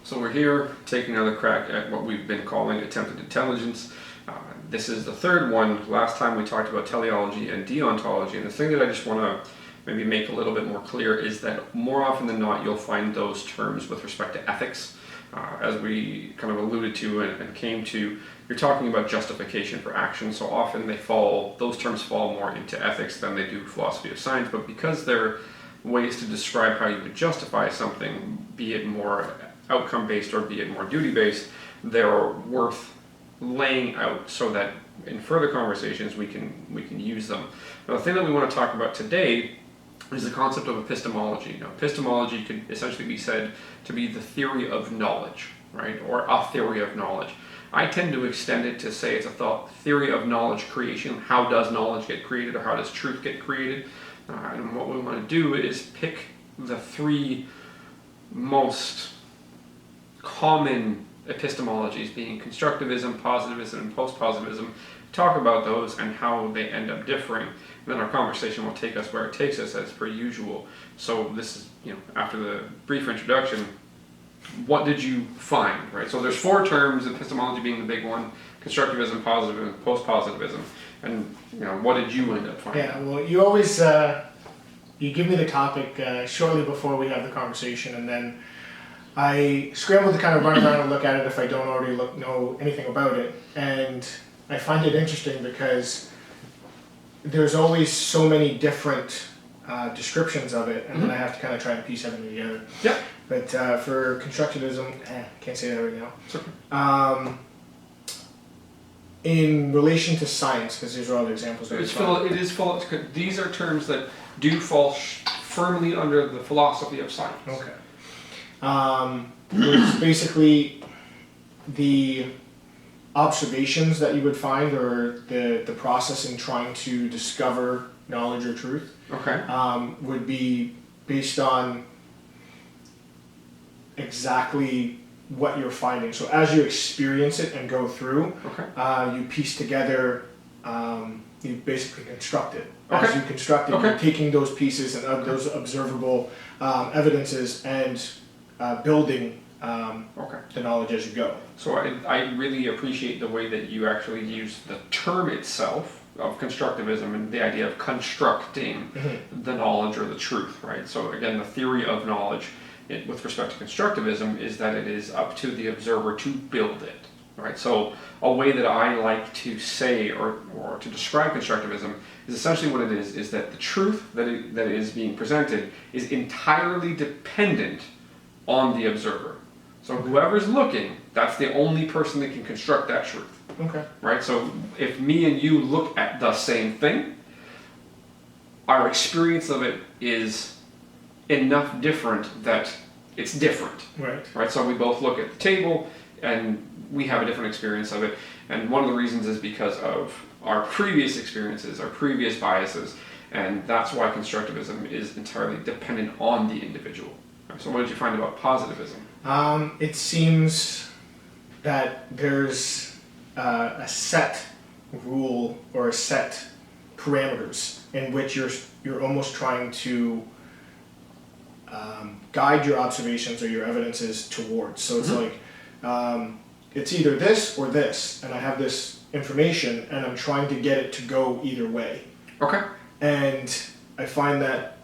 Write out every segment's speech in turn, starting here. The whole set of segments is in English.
So we're here taking another crack at what we've been calling attempted intelligence. This is the third one. Last time we talked about teleology and deontology, and the thing that I just want to maybe make a little bit more clear is that more often than not you'll find those terms with respect to ethics. As we kind of alluded to and came to, you're talking about justification for action, so often those terms fall more into ethics than they do philosophy of science, but because they're ways to describe how you would justify something, be it more outcome-based or be it more duty-based, they're worth laying out so that in further conversations we can use them. Now, the thing that we want to talk about today is the concept of epistemology. Now, epistemology could essentially be said to be the theory of knowledge, right? Or a theory of knowledge. I tend to extend it to say it's a theory of knowledge creation. How does knowledge get created, or how does truth get created? And what we want to do is pick the three most common epistemologies, being Constructivism, Positivism, and Post-Positivism, talk about those and how they end up differing. And then our conversation will take us where it takes us, as per usual. So this is, after the brief introduction, what did you find, right? So there's four terms, epistemology being the big one, Constructivism, Positivism, Post-Positivism. And, what did you end up finding? Yeah, well, you always, you give me the topic shortly before we have the conversation, and then I scramble to kind of run around and look at it if I don't already know anything about it. And I find it interesting because there's always so many different descriptions of it, and then I have to kind of try and piece everything together. Yeah. But for Constructivism, can't say that right now. It's okay. In relation to science, because these are all the examples. These are terms that do fall firmly under the philosophy of science. Okay. It's basically the observations that you would find, or the process in trying to discover knowledge or truth. Okay. Would be based on exactly what you're finding. So as you experience it and go through, you piece together, you basically construct it. Okay. As you construct it, you're taking those pieces and those observable evidences and building the knowledge as you go. So I really appreciate the way that you actually use the term itself of constructivism and the idea of constructing the knowledge or the truth, right? So again, the theory of knowledge with respect to constructivism is that it is up to the observer to build it, right? So a way that I like to say or to describe constructivism is essentially what it is that the truth that is being presented is entirely dependent on the observer. So whoever's looking, that's the only person that can construct that truth. Okay. Right? So if me and you look at the same thing, our experience of it is enough different that it's different. Right? So we both look at the table and we have a different experience of it. And one of the reasons is because of our previous experiences, our previous biases, and that's why constructivism is entirely dependent on the individual. So what did you find about positivism? It seems that there's a set rule or a set parameters in which you're almost trying to guide your observations or your evidences towards. So it's like, it's either this or this, and I have this information and I'm trying to get it to go either way. Okay. And I find that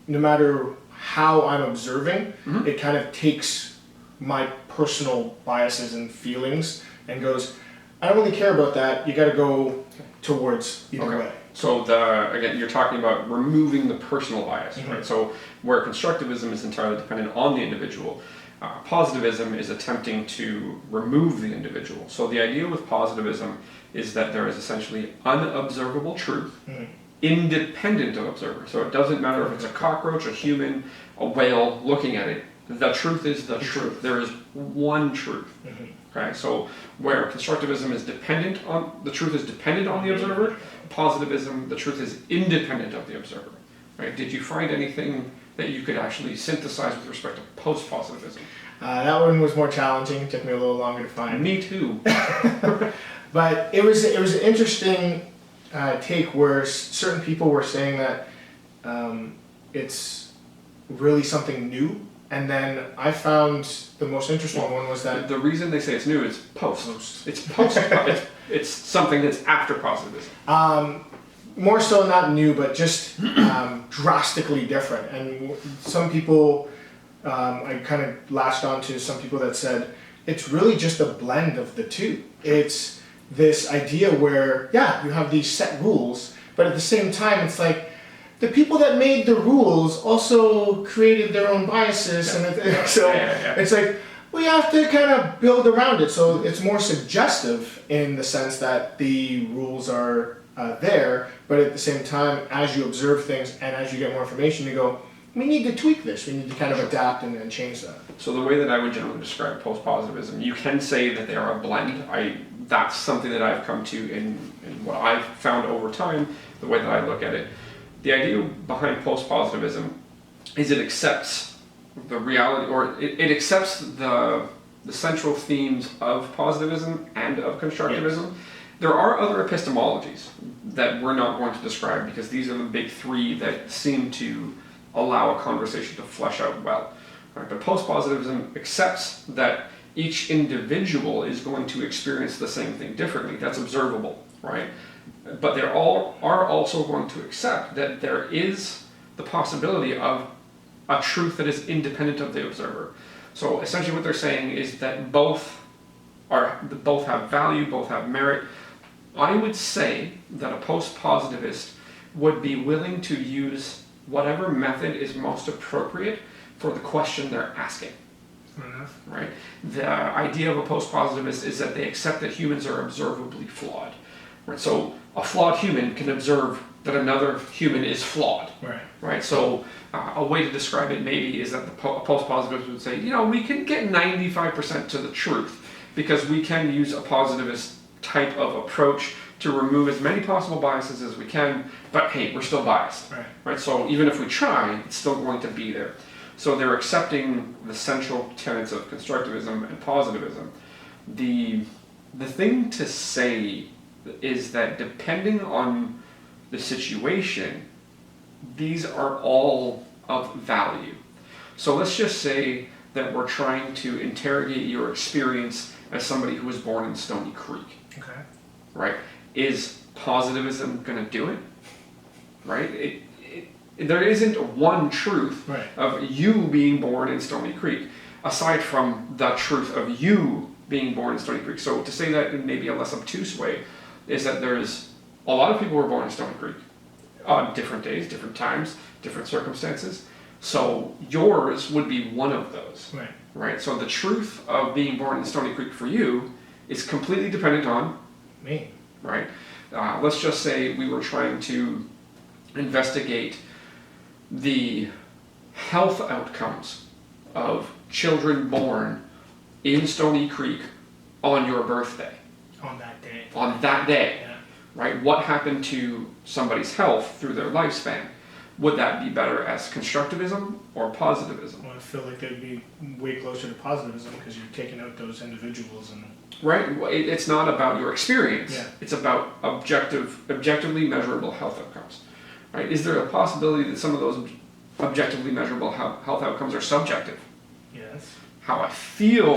no matter how I'm observing, it kind of takes my personal biases and feelings and goes, I don't really care about that, you got to go towards either way. So again, you're talking about removing the personal bias, right? So where constructivism is entirely dependent on the individual, positivism is attempting to remove the individual. So the idea with positivism is that there is essentially unobservable truth, independent of observer. So it doesn't matter if it's a cockroach, a human, a whale looking at it. The truth is the truth. There is one truth. Okay. So where constructivism is dependent on the truth is dependent on the observer, positivism, the truth is independent of the observer. Right? Did you find anything that you could actually synthesize with respect to post-positivism? That one was more challenging. It took me a little longer to find. Me too. But it was an interesting take where certain people were saying that it's really something new And then I found the most interesting one was that the reason they say it's new is post. It's post. it's something that's after positivism. more so not new, but just drastically different. And some people, I kind of latched on to some people that said it's really just a blend of the two. It's this idea where, yeah, you have these set rules, but at the same time, it's like the people that made the rules also created their own biases, and it's like we have to kind of build around it. So it's more suggestive in the sense that the rules are there, but at the same time, as you observe things and as you get more information, you go, we need to tweak this. We need to kind of adapt and change that. So the way that I would generally describe post-positivism, you can say that they are a blend. That's something that I've come to in what I've found over time, the way that I look at it. The idea behind post-positivism is it accepts the reality, or it accepts the central themes of positivism and of constructivism. Yes. There are other epistemologies that we're not going to describe because these are the big three that seem to allow a conversation to flesh out well. Right? But post-positivism accepts that each individual is going to experience the same thing differently. That's observable, right? But they all are also going to accept that there is the possibility of a truth that is independent of the observer. So essentially what they're saying is that both have value, both have merit. I would say that a post-positivist would be willing to use whatever method is most appropriate for the question they're asking. Fair enough. Right? The idea of a post-positivist is that they accept that humans are observably flawed. Right? So a flawed human can observe that another human is flawed. Right. Right? So a way to describe it maybe is that a post-positivist would say, we can get 95% to the truth because we can use a positivist type of approach to remove as many possible biases as we can, but hey, we're still biased. Right? So even if we try, it's still going to be there. So they're accepting the central tenets of constructivism and positivism. The thing to say is that depending on the situation, these are all of value. So let's just say that we're trying to interrogate your experience as somebody who was born in Stony Creek. Okay. Right? Is positivism going to do it? Right? There isn't one truth of you being born in Stony Creek, aside from the truth of you being born in Stony Creek. So to say that in maybe a less obtuse way is that there's a lot of people who were born in Stony Creek on different days, different times, different circumstances. So yours would be one of those. Right? So the truth of being born in Stony Creek for you is completely dependent on me. Right? Let's just say we were trying to investigate the health outcomes of children born in Stony Creek on your birthday. On that day. On that day. Yeah. Right? What happened to somebody's health through their lifespan? Would that be better as constructivism or positivism? Well, I feel like they'd be way closer to positivism because you're taking out those individuals and... Right? It's not about your experience. Yeah. It's about objectively measurable health outcomes. Right? Is there a possibility that some of those objectively measurable health outcomes are subjective? Yes. How I feel,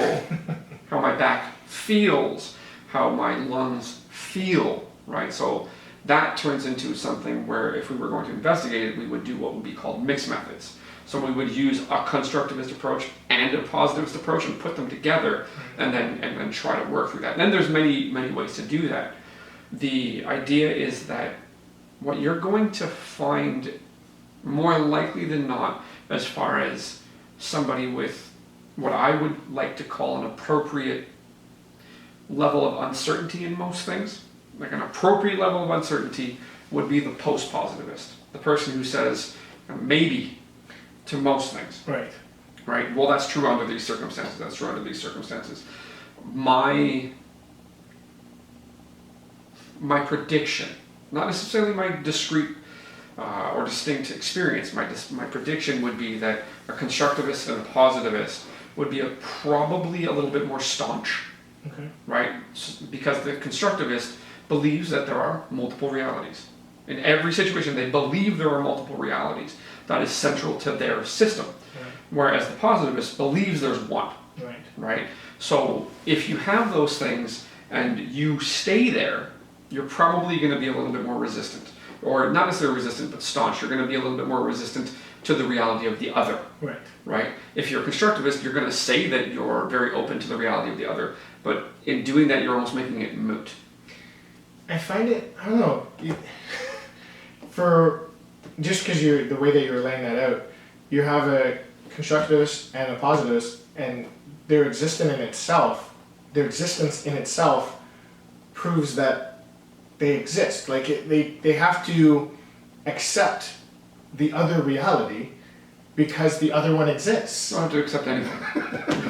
how my back feels, how my lungs feel, right? So that turns into something where if we were going to investigate it, we would do what would be called mixed methods. So we would use a constructivist approach and a positivist approach and put them together and then try to work through that. And then there's many ways to do that. The idea is that what you're going to find more likely than not, as far as somebody with what I would like to call an appropriate level of uncertainty in most things, like an appropriate level of uncertainty would be the post-positivist, the person who says maybe to most things. Right? Well, that's true under these circumstances. That's true under these circumstances. My prediction, not necessarily my discrete or distinct experience, my prediction would be that a constructivist and a positivist would be probably a little bit more staunch. Right? Because the constructivist believes that there are multiple realities. In every situation, they believe there are multiple realities. that is central to their system. Right. Whereas the positivist believes there's one, Right. right? So if you have those things and you stay there, you're probably going to be a little bit more resistant. Or not necessarily resistant, but staunch. You're going to be a little bit more resistant to the reality of the other. Right. Right? If you're a constructivist, you're going to say that you're very open to the reality of the other, but in doing that, you're almost making it moot. I find it, I don't know, for, just because the way that you're laying that out, you have a constructivist and a positivist, and their existence in itself proves that they exist. Like, they have to accept the other reality because the other one exists. You don't have to accept anything.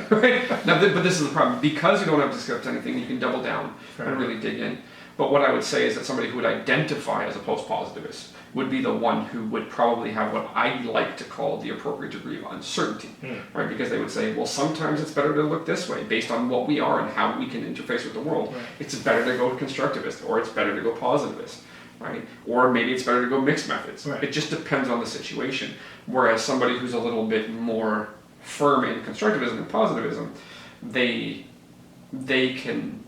Right? Now, but this is the problem. Because you don't have to accept anything, you can double down and really dig in. But what I would say is that somebody who would identify as a post-positivist would be the one who would probably have what I like to call the appropriate degree of uncertainty, right? Because they would say, well, sometimes it's better to look this way based on what we are and how we can interface with the world. Right. It's better to go constructivist, or it's better to go positivist, right? Or maybe it's better to go mixed methods. Right. It just depends on the situation. Whereas somebody who's a little bit more firm in constructivism and positivism, they can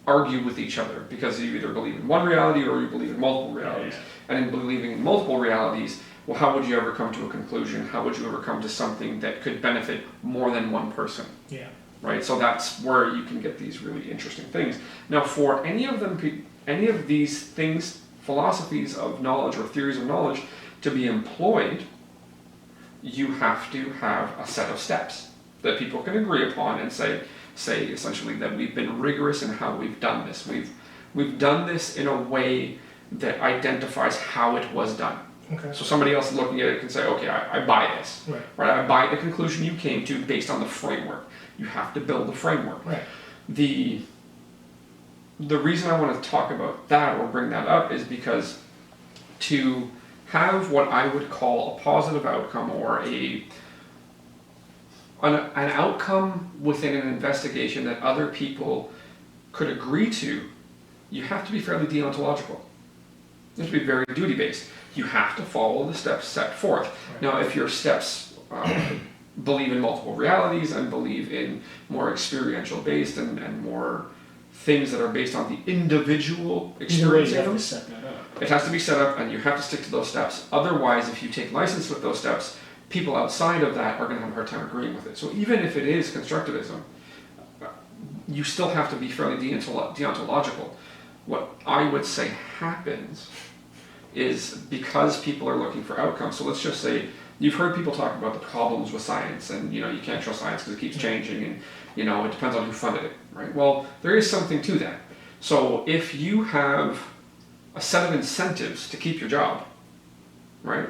argue with each other because you either believe in one reality or you believe in multiple realities. And in believing in multiple realities, well, how would you ever come to a conclusion? How would you ever come to something that could benefit more than one person? Yeah. Right? So that's where you can get these really interesting things. Now, for any of these things, philosophies of knowledge or theories of knowledge, to be employed, you have to have a set of steps that people can agree upon and say essentially that we've been rigorous in how we've done this. We've done this in a way that identifies how it was done. Okay. So somebody else looking at it can say, okay, I buy this. Right. I buy the conclusion you came to based on the framework. You have to build the framework. Right. The reason I want to talk about that or bring that up is because to have what I would call a positive outcome or an outcome within an investigation that other people could agree to, you have to be fairly deontological. You have to be very duty-based. You have to follow the steps set forth. Right. Now, if your steps believe in multiple realities and believe in more experiential-based and more things that are based on the individual experience, You have to set that up. it has to be set up and you have to stick to those steps. Otherwise, if you take license with those steps, people outside of that are going to have a hard time agreeing with it. So even if it is constructivism, you still have to be fairly deontological. What I would say happens is because people are looking for outcomes. So let's just say you've heard people talk about the problems with science and you can't trust science because it keeps changing and it depends on who funded it, right? Well, there is something to that. So if you have a set of incentives to keep your job, right?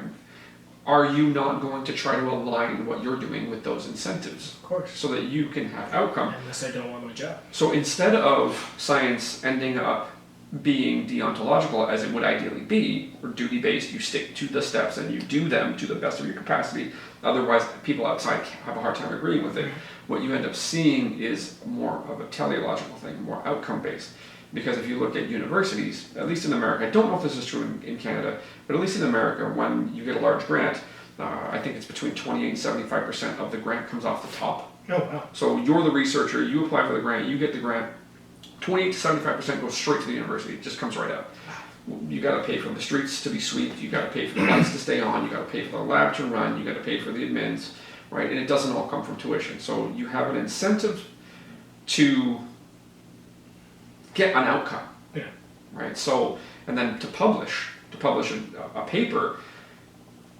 Are you not going to try to align what you're doing with those incentives? Of course. So that you can have outcome. Unless I don't want my job. So instead of science ending up being deontological as it would ideally be, or duty-based, you stick to the steps and you do them to the best of your capacity. Otherwise, people outside have a hard time agreeing with it. What you end up seeing is more of a teleological thing, more outcome-based. Because if you look at universities, at least in America, I don't know if this is true in Canada, but at least in America, when you get a large grant, I think it's between 28 and 75% of the grant comes off the top. Oh, wow. So you're the researcher, you apply for the grant, you get the grant, 28 to 75% goes straight to the university, it just comes right out. You got to pay for the streets to be swept, you got to pay for the lights to stay on, you got to pay for the lab to run, you got to pay for the admins, right? And it doesn't all come from tuition. So you have an incentive to get an outcome, Yeah. right? So, and then to publish a paper,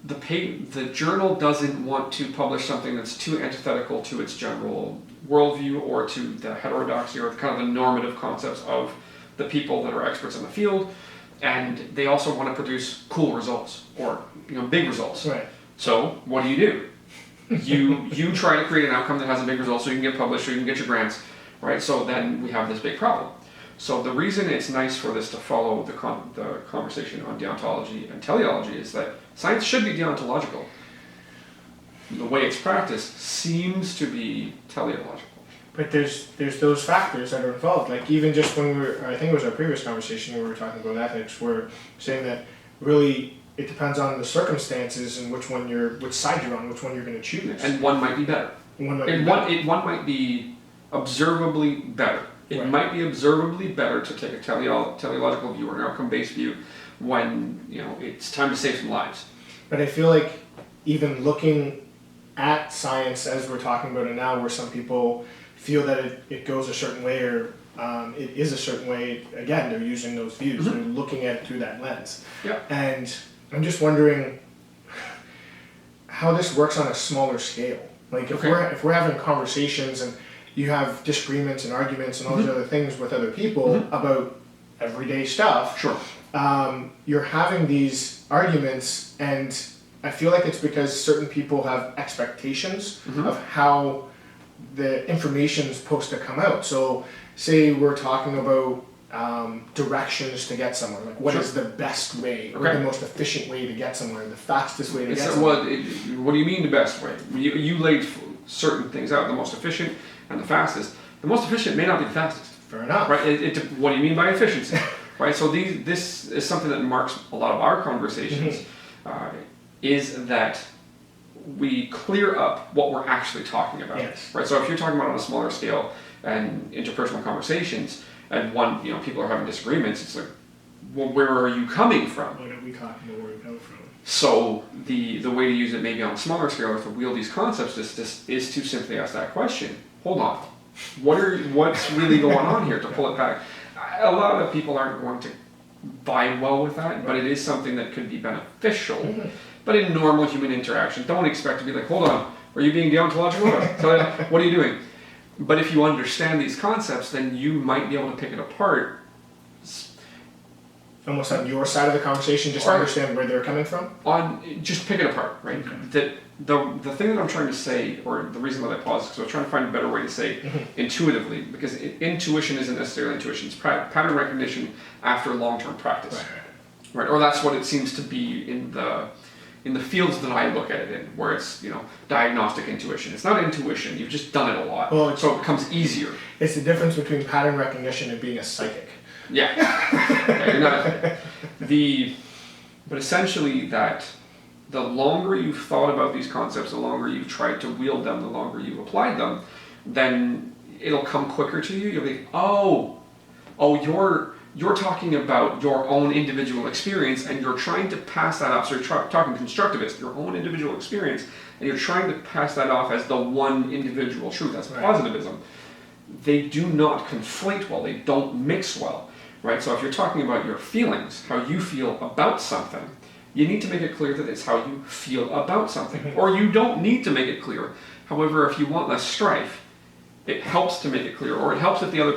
the journal doesn't want to publish something that's too antithetical to its general worldview or to the heterodoxy or kind of the normative concepts of the people that are experts in the field, and they also want to produce cool results or big results. Right. So what do? You try to create an outcome that has a big result so you can get published, so you can get your grants, right? So then we have this big problem. So the reason it's nice for this to follow the conversation on deontology and teleology is that science should be deontological. The way it's practiced seems to be teleological. But there's those factors that are involved. Like even just when I think it was our previous conversation, we were talking about ethics, we're saying that really it depends on the circumstances and which side you're on, which one you're going to choose. And one might be better. One might be observably better. It might be observably better to take a teleological view or an outcome-based view when it's time to save some lives. But I feel like even looking at science as we're talking about it now, where some people feel that it goes a certain way or it is a certain way, again, they're using those views. They're looking at it through that lens. Yeah. And I'm just wondering how this works on a smaller scale. Like if we're having conversations and you have disagreements and arguments and all these other things with other people about everyday stuff. Sure. You're having these arguments, and I feel like it's because certain people have expectations of how the information is supposed to come out. So say we're talking about directions to get somewhere, like what is the best way or the most efficient way to get somewhere, the fastest way to get somewhere. What do you mean the best way? You laid certain things out, the most efficient and the fastest. The most efficient may not be the fastest. Fair enough. Right? What do you mean by efficiency? Right? So this is something that marks a lot of our conversations, is that we clear up what we're actually talking about. Yes. Right? So if you're talking about on a smaller scale and interpersonal conversations, and people are having disagreements, it's like, well, where are you coming from? What are we talking about? Where are we coming from? So the way to use it maybe on a smaller scale, or to wield these concepts, is to simply ask that question. Hold on, what's really going on here? To pull it back, a lot of people aren't going to vibe well with that, but it is something that could be beneficial. But in normal human interaction, don't expect to be like, hold on, are you being deontological? So, what are you doing? But if you understand these concepts, then you might be able to pick it apart. Almost on your side of the conversation, just to understand where they're coming from? Just pick it apart, right? Okay. The thing that I'm trying to say, or the reason that I paused, is because I was trying to find a better way to say intuitively, because intuition isn't necessarily intuition, it's pattern recognition after long-term practice. Right? Or that's what it seems to be in the fields that I look at it in, where it's diagnostic intuition. It's not intuition, you've just done it a lot, so it becomes easier. It's the difference between pattern recognition and being a psychic. You're not, but essentially that the longer you've thought about these concepts, the longer you've tried to wield them, the longer you've applied them, then it'll come quicker to you. You'll be, you're talking about your own individual experience, and you're trying to pass that off. So you're talking constructivist, your own individual experience, and you're trying to pass that off as the one individual truth. That's positivism. They do not conflate well. They don't mix well. Right? So if you're talking about your feelings, how you feel about something, you need to make it clear that it's how you feel about something. Or you don't need to make it clear. However, if you want less strife, it helps to make it clear, or it helps if the other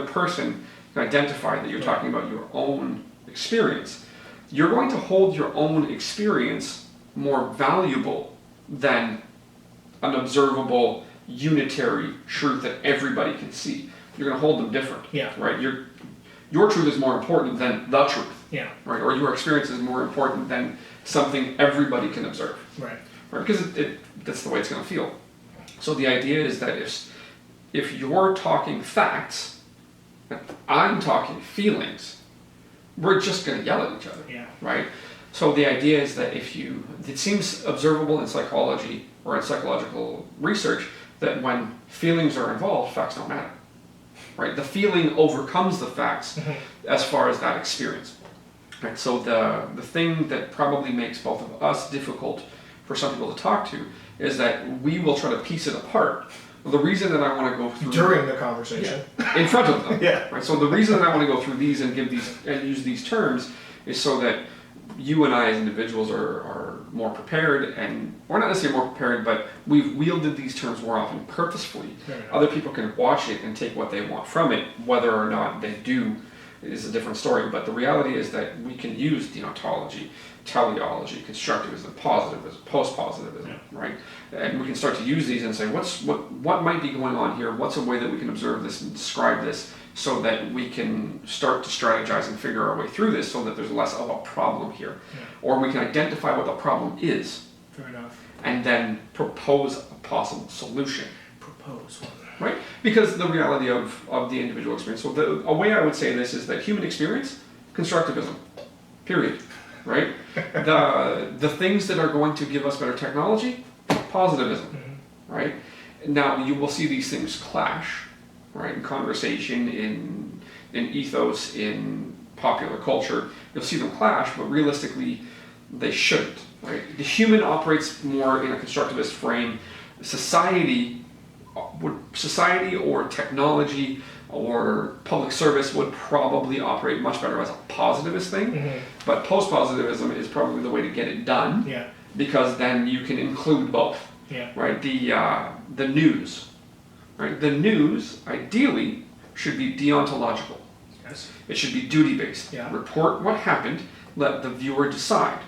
person can identify that you're talking about your own experience. You're going to hold your own experience more valuable than an observable, unitary truth that everybody can see. You're going to hold them different. Right? Your truth is more important than the truth. Right? Or your experience is more important than something everybody can observe. Right? Because that's the way it's going to feel. So the idea is that if you're talking facts, and I'm talking feelings, we're just going to yell at each other. Right? So the idea is that it seems observable in psychology or in psychological research that when feelings are involved, facts don't matter. Right? The feeling overcomes the facts as far as that experience. Right? So the thing that probably makes both of us difficult for some people to talk to is that we will try to piece it apart. The reason that I want to go through during the conversation, in front of them, right? So the reason that I want to go through these and use these terms is so that you and I as individuals are more prepared, and we're not necessarily more prepared, but we've wielded these terms more often purposefully. Other people can watch it and take what they want from it. Whether or not they do is a different story, but the reality is that we can use deontology, teleology, constructivism, positivism, post-positivism, right? And we can start to use these and say, what might be going on here? What's a way that we can observe this and describe this so that we can start to strategize and figure our way through this so that there's less of a problem here. Or we can identify what the problem is. Fair enough. And then propose a possible solution. Propose one. Right? Because the reality of the individual experience. So a way I would say this is that human experience, constructivism. Period. right? The things that are going to give us better technology, positivism, right? Now you will see these things clash, right? In conversation, in ethos, in popular culture, you'll see them clash, but realistically, they shouldn't, right? The human operates more in a constructivist frame. Society or technology or public service would probably operate much better as a positivist thing, but post-positivism is probably the way to get it done, because then you can include both, right? The news, right? The news ideally should be deontological. Yes. It should be duty-based. Report what happened, let the viewer decide.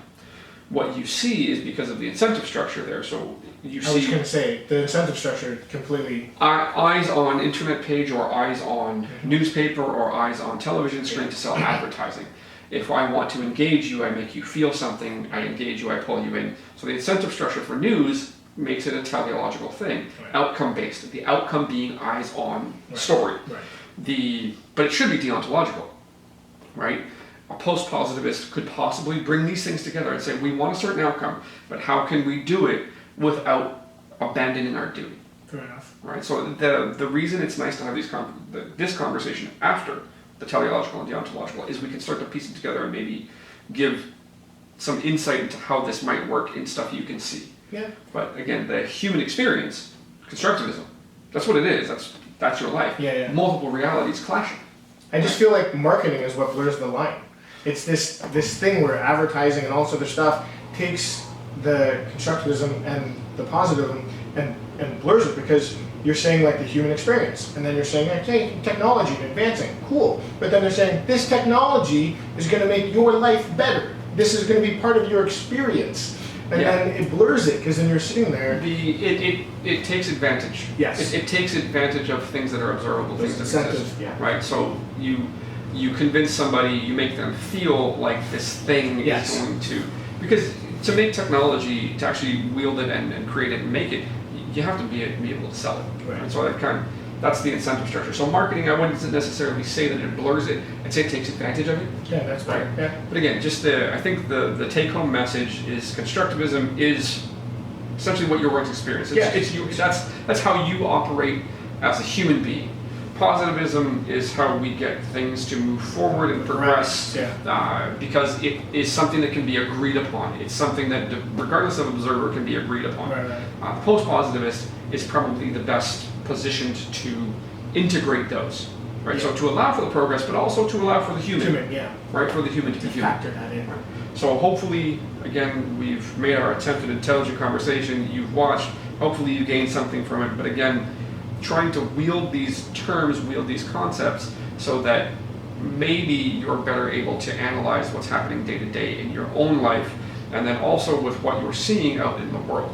What you see is because of the incentive structure there. So you see. I was going to say the incentive structure completely. Eyes on internet page, or eyes on newspaper, or eyes on television screen to sell advertising. If I want to engage you, I make you feel something. I engage you, I pull you in. So the incentive structure for news makes it a teleological thing, outcome-based. The outcome being eyes on story. But it should be deontological, right? A post-positivist could possibly bring these things together and say, we want a certain outcome, but how can we do it without abandoning our duty? Fair enough. Right. So the reason it's nice to have this conversation after the teleological and deontological is we can start to piece it together and maybe give some insight into how this might work in stuff you can see. Yeah. But again, the human experience, constructivism, that's what it is. That's your life. Multiple realities clashing. I just feel like marketing is what blurs the line. It's this thing where advertising and all this other stuff takes the constructivism and the positivism and blurs it, because you're saying like the human experience, and then you're saying, okay, technology advancing, cool, but then they're saying this technology is going to make your life better. This is going to be part of your experience, and then it blurs it, because then you're sitting there. It takes advantage. Yes. It takes advantage of things that are observable, things that exist. Right. So you convince somebody, you make them feel like this thing is going to, because to make technology, to actually wield it and create it and make it, you have to be able to sell it. Right. So that's the incentive structure. So marketing, I wouldn't necessarily say that it blurs it. I'd say it takes advantage of it. Yeah, that's right. Yeah. But again, I think the take-home message is constructivism is essentially what your world's experience. That's how you operate as a human being. Positivism is how we get things to move forward and progress, because it is something that can be agreed upon. It's something that, regardless of observer, can be agreed upon. The post-positivist is probably the best positioned to integrate those, right? So to allow for the progress, but also to allow for the human, right? For the human to be human. Factor that in. Right. So hopefully, again, we've made our attempt at intelligent conversation. You've watched. Hopefully, you gained something from it. But again, trying to wield these terms, wield these concepts, so that maybe you're better able to analyze what's happening day to day in your own life, and then also with what you're seeing out in the world.